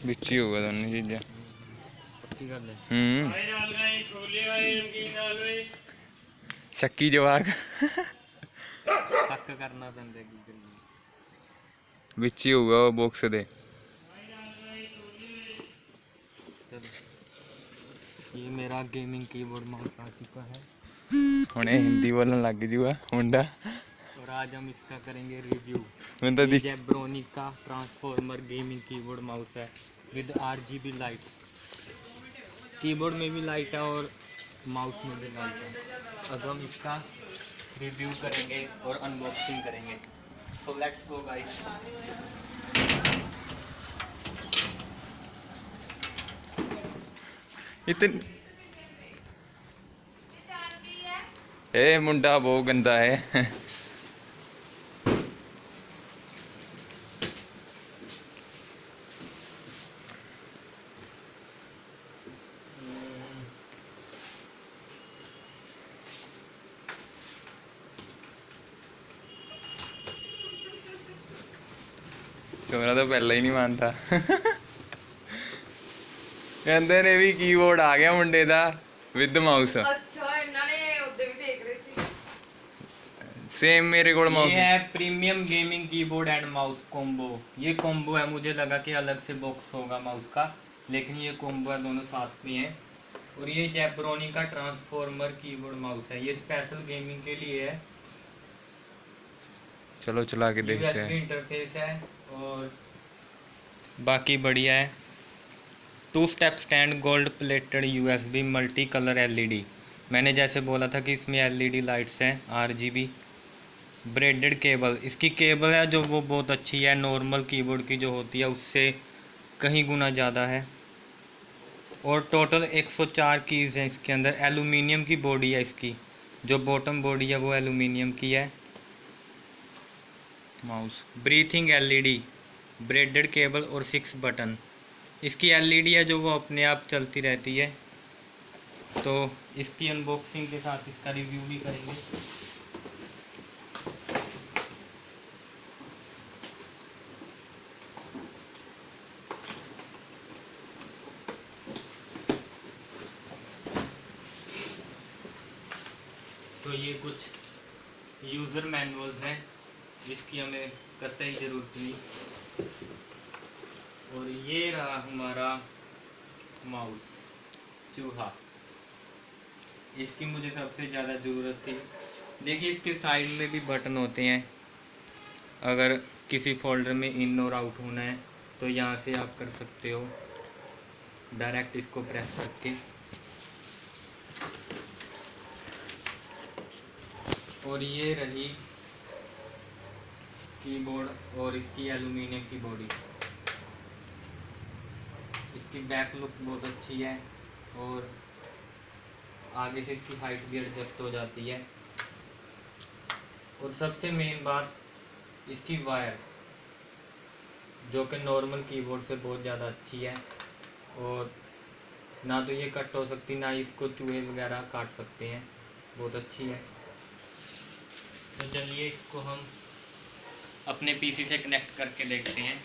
बिच ही होगा दोनों चीज़ें। शक्की जवाक करना पैंदा बिच ही होगा वो बॉक्स दे। चलो ये मेरा गेमिंग कीबोर्ड माउस आ चुका है। हुणे हिंदी बोलने लग जूगा मुंडा। और आज हम इसका करेंगे रिव्यू। तो ये जेब्रोनिक का ट्रांसफॉर्मर गेमिंग कीबोर्ड माउस है विद RGB लाइट। कीबोर्ड में भी लाइट है और माउस में भी लाइट है। अब हम इसका रिव्यू करेंगे और अनबॉक्सिंग करेंगे। So let's go guys. इतन ए मुंडा बहुत गंदा है। छोरा तो पहले ही नहीं मानता। कहते ने भी कीबोर्ड आ गया मुंडे दा विद माउस। अच्छा इन्होंने उधर भी देख रहे थे। सेम मेरे को माउस ये है premium gaming keyboard and mouse combo. ये कॉम्बो है, मुझे लगा कि अलग से बॉक्स होगा माउस का, लेकिन ये कॉम्बो है, दोनों साथ में है। और ये जेब्रोनिक का ट्रांसफॉर्मर कीबोर्ड माउस है। ये स्पेशल गेमिंग के लिए है। चलो चला के देखते हैं। इंटरफेस है और बाकी बढ़िया है। 2 step stand gold plated USB multi colour LED। मैंने जैसे बोला था कि इसमें LED लाइट्स हैं RGB। ब्रेडेड केबल, इसकी केबल है जो वो बहुत अच्छी है, नॉर्मल कीबोर्ड की जो होती है उससे कहीं गुना ज़्यादा है। और टोटल 104 कीज़ हैं इसके अंदर। एलुमिनियम की बॉडी है इसकी, जो बॉटम बॉडी है वो एलुमिनियम की है। Mouse breathing LED, braided cable और 6 बटन। इसकी LED है जो वो अपने आप चलती रहती है। तो इसकी अनबॉक्सिंग के साथ इसका रिव्यू भी करेंगे। तो ये कुछ यूज़र मैनुअल्स हैं जिसकी हमें कतई ज़रूरत नहीं। और ये रहा हमारा माउस चूहा। इसकी मुझे सबसे ज़्यादा ज़रूरत थी। देखिए इसके साइड में भी बटन होते हैं, अगर किसी फोल्डर में इन और आउट होना है तो यहाँ से आप कर सकते हो डायरेक्ट इसको प्रेस करके। और ये रही कीबोर्ड और इसकी एलुमिनियम की बॉडी। इसकी बैक लुक बहुत अच्छी है और आगे से इसकी हाइट भी एडजस्ट हो जाती है। और सबसे मेन बात इसकी वायर, जो कि नॉर्मल कीबोर्ड से बहुत ज़्यादा अच्छी है। और ना तो ये कट हो सकती, ना इसको चूहे वगैरह काट सकते हैं, बहुत अच्छी है। तो चलिए इसको हम अपने PC से कनेक्ट करके देखते हैं।